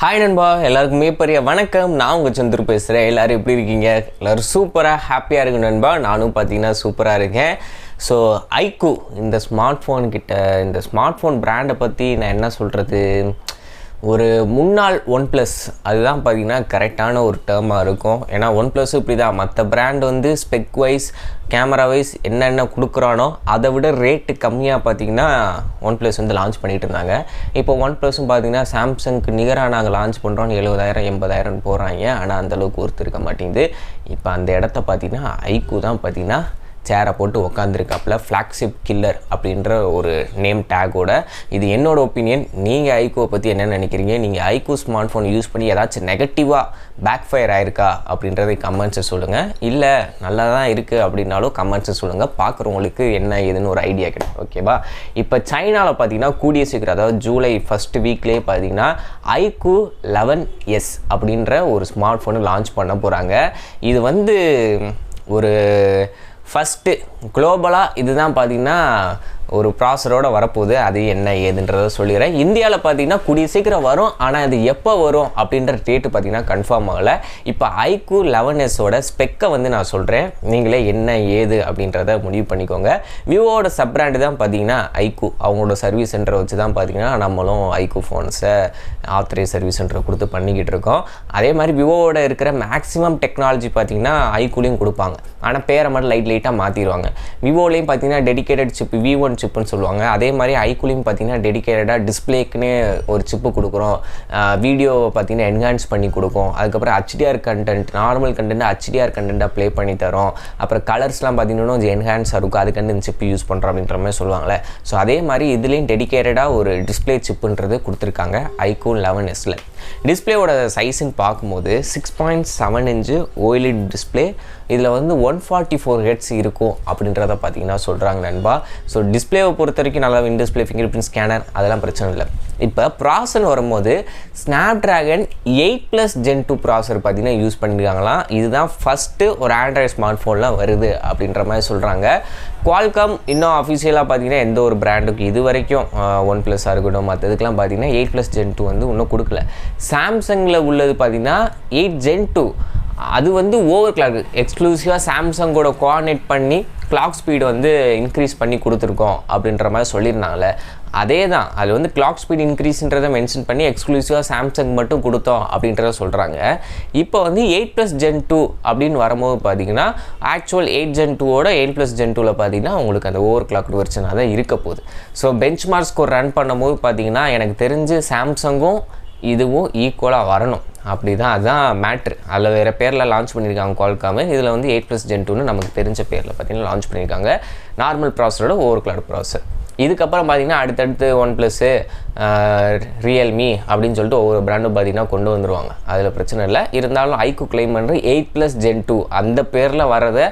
Hi நண்பா, எல்லாருக்குமே பெரிய வணக்கம். நான் உங்கள் சந்துரு பேசுகிறேன். எல்லோரும் எப்படி இருக்கீங்க? எல்லோரும் சூப்பராக ஹாப்பியாக இருக்கு நண்பா. நானும் பார்த்தீங்கன்னா சூப்பராக இருக்கேன். ஸோ IQoo இந்த ஸ்மார்ட் ஃபோன் பிராண்டை பற்றி நான் என்ன சொல்கிறது, ஒரு முன்னாள் OnePlus அதுதான் பார்த்திங்கன்னா கரெக்டான ஒரு டேர்மாக இருக்கும். ஏன்னா OnePlus இப்படி தான், மற்ற பிராண்ட் வந்து ஸ்பெக் வைஸ் கேமரா வைஸ் என்னென்ன கொடுக்குறானோ அதை விட ரேட்டு கம்மியாக பார்த்திங்கன்னா OnePlus வந்து லான்ச் பண்ணிகிட்டு இருந்தாங்க. இப்போ OnePlusம் பார்த்திங்கன்னா சாம்சங்க்கு நிகராக நாங்கள் லான்ச் பண்ணுறோன்னு 70,000 80,000 போடுறாங்க. ஆனால் அந்தளவுக்கு ஒருத்தர் இருக்க மாட்டேங்குது. இப்போ அந்த இடத்த பார்த்திங்கன்னா IQoo தான் பார்த்திங்கன்னா சேரை போட்டு உக்காந்துருக்காப்புல, ஃப்ளாக்ஷிப் கில்லர் அப்படின்ற ஒரு நேம் டேக்கோட. இது என்னோடய ஒப்பீனியன். நீங்கள் IQoo பற்றி என்ன நினைக்கிறீங்க? நீங்கள் IQoo ஸ்மார்ட் ஃபோன் யூஸ் பண்ணி ஏதாச்சும் நெகட்டிவாக பேக் ஃபயர் ஆயிருக்கா அப்படின்றதை கமெண்ட்ஸை சொல்லுங்கள். இல்லை நல்லா தான் இருக்குது அப்படின்னாலும் கமெண்ட்ஸை சொல்லுங்கள். பார்க்குறவங்களுக்கு என்ன ஏதுன்னு ஒரு ஐடியா கிடைக்கும். ஓகேவா? இப்போ சைனாவில் பார்த்தீங்கன்னா கூடிய சீக்கிரம், அதாவது ஜூலை ஃபஸ்ட் வீக்லேயே பார்த்தீங்கன்னா IQoo 11s அப்படின்ற ஒரு ஸ்மார்ட் ஃபோனு லான்ச் பண்ண போகிறாங்க. இது வந்து ஒரு ஃபஸ்ட்டு குளோபலாக இதுதான் பார்த்திங்கன்னா ஒரு ப்ராசரோடு வரப்போகுது. அது என்ன ஏதுன்றதை சொல்லிடுறேன். இந்தியாவில் பார்த்திங்கன்னா கூடிய சீக்கிரம் வரும். ஆனால் அது எப்போ வரும் அப்படின்ற டேட்டு பார்த்திங்கன்னா கன்ஃபார்ம் ஆகலை. இப்போ IQoo 11ஸோட ஸ்பெக்கை வந்து நான் சொல்கிறேன், நீங்களே என்ன ஏது அப்படின்றத முடிவு பண்ணிக்கோங்க. விவோட சப் பிராண்டு தான் பார்த்திங்கன்னா IQoo. அவங்களோட சர்வீஸ் சென்டரை வச்சு தான் பார்த்திங்கன்னா நம்மளும் IQoo ஃபோன்ஸை ஆத்தரைஸ் சர்வீஸ் சென்டரை கொடுத்து பண்ணிக்கிட்டு இருக்கோம். அதே மாதிரி விவோவோட இருக்கிற மேக்ஸிமம் டெக்னாலஜி பார்த்திங்கன்னா IQooலையும் கொடுப்பாங்க. ஆனால் பேரை மட்டும் லைட்டாக மாற்றிடுவாங்க. விவோலையும் பார்த்திங்கன்னா டெடிக்கேட்டட் சிப் V1 சிப்புன்னு சொல்லுவாங்க. அதே மாதிரி IQooலையும் பார்த்தீங்கன்னா டெடிக்கேட்டடாக டிஸ்பிளேக்குன்னு ஒரு சிப்பு கொடுக்குறோம். வீடியோவை பார்த்தீங்கன்னா என்ஹான்ஸ் பண்ணி கொடுக்கும். அதுக்கப்புறம் HDR content, normal content HDR கண்டென்ட்டாக ப்ளே பண்ணி தரோம். அப்புறம் கலர்ஸ்லாம் பார்த்தீங்கன்னா கொஞ்சம் என்ஹான்ஸாக இருக்கும். அதுக்காண்டி இந்த சிப்பு யூஸ் பண்ணுறோம் அப்படின்ற மாதிரி சொல்லுவாங்களே. ஸோ அதே மாதிரி இதுலேயும் டெடிக்கேட்டடாக ஒரு டிஸ்பிளே சிப்புன்றது கொடுத்துருக்காங்க IQoo 11s'ல. டிஸ்பிளேவோட சைஸுன்னு பார்க்கும்போது 6.7 இன்ச்சு OLED டிஸ்பிளே. இதில் வந்து 144 ஹெர்ட்ஸ் இருக்கும் அப்படின்றத பார்த்தீங்கன்னா சொல்கிறாங்க நண்பா. ஸோ டிஸ்பிளேவை பொறுத்த வரைக்கும் நல்லா டிஸ்பிளே, ஃபிங்கர் பிரிண்ட் ஸ்கேனர் அதெல்லாம் பிரச்சனை இல்லை. இப்போ ப்ராசர் வரும்போது Snapdragon 8+ Gen 2 ப்ராசர் பார்த்தீங்கன்னா யூஸ் பண்ணியிருக்காங்களாம். இதுதான் ஃபஸ்ட்டு ஒரு ஆண்ட்ராய்டு ஸ்மார்ட் ஃபோனில் வருது அப்படின்ற மாதிரி சொல்கிறாங்க. Qualcomm இன்னும் அஃபிஷியலாக பார்த்தீங்கன்னா எந்த ஒரு பிராண்டுக்கு இது வரைக்கும் OnePlusஸாக இருக்கட்டும் மற்றதுக்கெலாம் பார்த்தீங்கன்னா 8+ Gen 2 வந்து இன்னும் கொடுக்கல. சாம்சங்கில் உள்ளது பார்த்தீங்கன்னா 8 Gen 2. அது வந்து ஓவர் கிளாக் எக்ஸ்க்ளூசிவாக சாம்சங்கோட கோஆர்டினேட் பண்ணி கிளாக் ஸ்பீடு வந்து இன்க்ரீஸ் பண்ணி கொடுத்துருக்கோம் அப்படின்ற மாதிரி சொல்லியிருந்தாங்களே. அதே தான், அது வந்து கிளாக் ஸ்பீட் இன்க்ரீஸ்ன்றதை மென்ஷன் பண்ணி எக்ஸ்க்ளூசிவாக சாம்சங் மட்டும் கொடுத்தோம் அப்படின்றத சொல்கிறாங்க. இப்போ வந்து 8+ Gen 2 அப்படின்னு வரும்போது பார்த்தீங்கன்னா ஆக்சுவல் 8 Gen 2ஓட 8+ Gen 2வில் பார்த்தீங்கன்னா உங்களுக்கு அந்த ஓவர் கிளாக் வெர்ஷனாக தான் இருக்க போகுது. So bench mark score run பண்ணும்போது பார்த்தீங்கன்னா எனக்கு தெரிஞ்சு சாம்சங்கும் இதுவும் ஈக்குவலாக வரணும். அப்படி தான், அதுதான் மேட்ரு. அதில் வேறு பேரில் லான்ச் பண்ணியிருக்காங்க Qualcomm. இதில் வந்து 8+ Gen 2ன்னு நமக்கு தெரிஞ்ச பேரில் பார்த்தீங்கன்னா லான்ச் பண்ணியிருக்காங்க. நார்மல் ப்ராசரோட ஓவர் கிளாக் ப்ராசர். இதுக்கப்புறம் பார்த்திங்கன்னா அடுத்தடுத்து OnePlus, ரியல்மி அப்படின்னு சொல்லிட்டு ஒவ்வொரு பிராண்டும் பார்த்திங்கன்னா கொண்டு வந்துடுவாங்க. அதில் பிரச்சனை இல்லை. இருந்தாலும் IQoo கிளைம் பண்ணுற 8+ Gen 2 அந்த பேரில் வரதை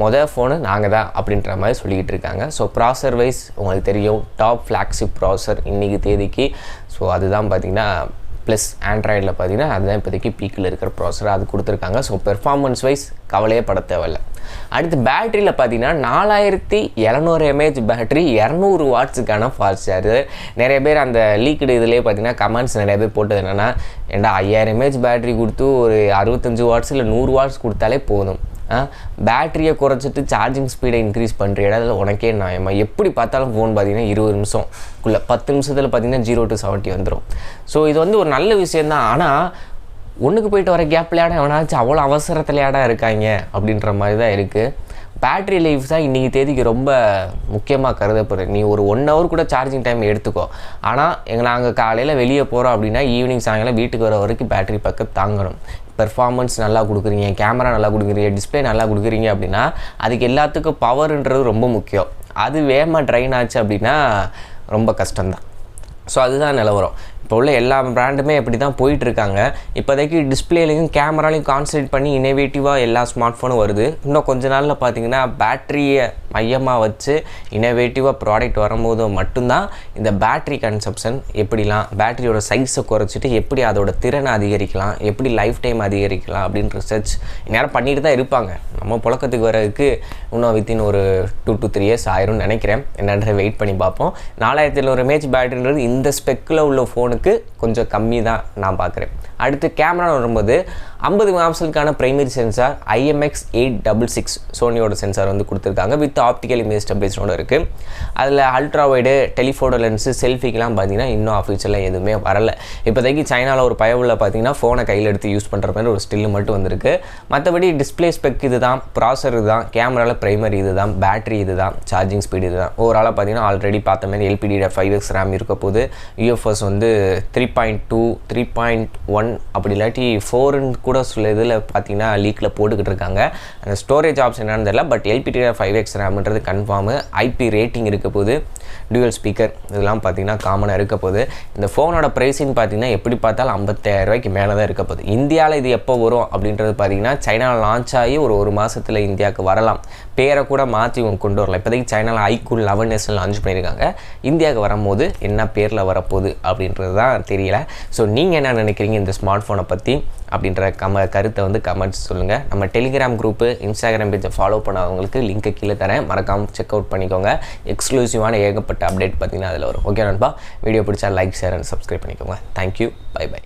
மொதல் ஃபோனு நாங்கள் தான் அப்படின்ற மாதிரி சொல்லிக்கிட்டு இருக்காங்க. ஸோ ப்ராசர் வைஸ் உங்களுக்கு தெரியும், டாப் ஃப்ளாக்ஷிப் ப்ராசர் இன்றைக்கி தேதிக்கு. ஸோ அதுதான் பார்த்திங்கன்னா ப்ளஸ் ஆண்ட்ராய்டில் பார்த்தீங்கன்னா அதுதான் இப்போதைக்கு பீக்கில் இருக்கிற ப்ராசர் அது கொடுத்துருக்காங்க. ஸோ பெர்ஃபார்மன்ஸ் வைஸ் கவலையே பட தேவையில்லை. அடுத்து பேட்டரியில் பார்த்தீங்கன்னா 4700 mAh பேட்டரி, 200 வாட்ஸுக்கான ஃபாஸ்ட் சார்ஜர். நிறைய பேர் அந்த லீக்டு இதிலே பார்த்தீங்கன்னா கமெண்ட்ஸ் நிறைய பேர் போட்டது என்னென்னா, ஏன்டா 5000 mAh பேட்டரி கொடுத்து ஒரு 65 வாட்ஸ் இல்லை 100 வாட்ஸ் கொடுத்தாலே போதும், பேட்டரியை குறைச்சிட்டு சார்ஜிங் ஸ்பீடை இன்க்ரீஸ் பண்ணுற இடத்துல உனக்கே நியாயமா? எப்படி பார்த்தாலும் ஃபோன் பார்த்தீங்கன்னா 20 நிமிஷம்குள்ளே 10 நிமிஷத்தில் பார்த்தீங்கன்னா 0 to 70 வந்துடும். ஸோ இது வந்து ஒரு நல்ல விஷயந்தான். ஆனால் ஒன்றுக்கு போயிட்டு வர கேப்லையாட எவனாச்சும் அவ்வளோ அவசரத்துலையாடா இருக்காங்க அப்படின்ற மாதிரி தான் இருக்குது. பேட்ரி லைஃப் தான் இன்றைக்கி தேதிக்கு ரொம்ப முக்கியமாக கருதப்படுது. நீ ஒரு 1 hour கூட சார்ஜிங் டைம் எடுத்துக்கோ. ஆனால் நாங்கள் காலையில் வெளியே போகிறோம் அப்படின்னா ஈவினிங் சாயங்காலம் வீட்டுக்கு வர வரைக்கும் பேட்டரி பேக்கப் தாங்கணும். பெர்ஃபார்மன்ஸ் நல்லா கொடுக்குறீங்க, கேமரா நல்லா கொடுக்குறீங்க, டிஸ்பிளே நல்லா கொடுக்குறீங்க அப்படின்னா அதுக்கு எல்லாத்துக்கும் பவர்ன்றது ரொம்ப முக்கியம். அது வேகமாக ட்ரைன் ஆச்சு அப்படின்னா ரொம்ப கஷ்டம்தான். ஸோ அதுதான் நிலவரம். இப்போ உள்ள எல்லா பிராண்டுமே அப்படி தான் போயிட்டுருக்காங்க. இப்போதைக்கு டிஸ்பிளேலையும் கேமராலையும் கான்சன்ட்ரேட் பண்ணி இனோவேட்டிவாக எல்லா ஸ்மார்ட் ஃபோனும் வருது. இன்னும் கொஞ்ச நாளில் பார்த்தீங்கன்னா பேட்டரியை மையமாக வச்சு இனோவேட்டிவாக ப்ராடக்ட் வரும்போது மட்டும்தான் இந்த பேட்ரி கன்சப்ஷன் எப்படிலாம், பேட்டரியோட சைஸை குறைச்சிட்டு எப்படி அதோட திறனை அதிகரிக்கலாம், எப்படி லைஃப் டைம் அதிகரிக்கலாம் அப்படின்னு ரிசர்ச் நேரம் பண்ணிட்டு தான் இருப்பாங்க. நம்ம புழக்கத்துக்கு வரதுக்கு இன்னும் வித்தின் ஒரு 2 to 3 years ஆயிரும்னு நினைக்கிறேன். என்னன்ற வெயிட் பண்ணி பார்ப்போம். 4700 mAh பேட்டரின்றது இந்த ஸ்பெக்கில் உள்ள ஃபோன் ஃபோனுக்கு கொஞ்சம் கம்மி தான் நான் பார்க்குறேன். அடுத்து கேமரா வரும்போது 50 மெகாபிக்சலுக்கான பிரைமரி சென்சார் IMX866 சோனியோட சென்சார் வந்து கொடுத்துருக்காங்க. வித் ஆப்டிக்கல் இமேஜ் ஸ்டெபிலைசரோட இருக்குது. அதில் அல்ட்ரா வைடு, டெலிஃபோட்டோ லென்ஸு, செல்ஃபிக்கெலாம் பார்த்தீங்கன்னா இன்னும் அஃபிஷியலாக எதுவுமே வரலை. இப்போதைக்கு சைனாவில் ஒரு பயவுள்ள பார்த்தீங்கன்னா ஃபோனை கையில் எடுத்து யூஸ் பண்ணுற மாதிரி ஒரு ஸ்டில்லு மட்டும் வந்திருக்கு. மற்றபடி டிஸ்பிளே ஸ்பெக் இது தான், ப்ராசர் இது தான், கேமராவில் பிரைமரி இது தான், பேட்டரி இது தான், சார்ஜிங் ஸ்பீடு இது தான். ஓவராலாக பார்த்தீங்கன்னா ஆல்ரெடி பார்த்த மாதிரி LPDDR5X RAM இருக்க போது, UFS வந்து 3.2, 3.1 அப்படி இல்லாட்டி 4ன்னு கூட சில இதில் பார்த்தீங்கன்னா லீக்கில் போட்டுக்கிட்டு இருக்காங்க. அந்த ஸ்டோரேஜ் ஆப்ஷன் என்னன்னு தெரியல. பட் LPDDR5X RAMன்றது கன்ஃபார்மு. IP ரேட்டிங் இருக்க போது, டியூவல் ஸ்பீக்கர் இதெல்லாம் பார்த்தீங்கன்னா காமனாக இருக்க போது. இந்த ஃபோனோட ப்ரைஸின்னு பார்த்தீங்கன்னா எப்படி பார்த்தாலும் 50,000 ரூபாய்க்கு மேலே தான் இருக்க போகுது. இந்தியாவில் இது எப்போ வரும் அப்படின்றது பார்த்தீங்கன்னா சைனாவில் லான்ச் ஆகி ஒரு மாதத்தில் இந்தியாவுக்கு வரலாம். பேரை கூட மாற்றி இவங்க கொண்டு வரலாம். இப்போதைக்கு சைனாவில் IQoo 11s லான்ச் பண்ணியிருக்காங்க. இந்தியாவுக்கு வரும்போது என்ன பேரில் வரப்போகுது அப்படின்றது தான் தெரியல. ஸோ நீங்கள் என்ன நினைக்கிறீங்க இந்த ஸ்மார்ட் ஃபோனை பற்றி அப்படின்ற கருத்தை வந்து கமெண்ட்ஸ் சொல்லுங்கள். நம்ம டெலிகிராம் குரூப்பு, இன்ஸ்டாகிராம் பேஜை ஃபாலோ பண்ணாதவங்களுக்கு லிங்க்கை கீழே தரேன், மறக்காமல் செக் அவுட் பண்ணிக்கோங்க. எக்ஸ்க்ளூசிவான ஏகப்பட்ட அப்டேட் பார்த்தீங்கன்னா அதில் வரும். ஓகே நண்பா, வீடியோ பிடிச்சா லைக், ஷேர் அண்ட் சப்ஸ்கிரைப் பண்ணிக்கோங்க. Thank you, bye by.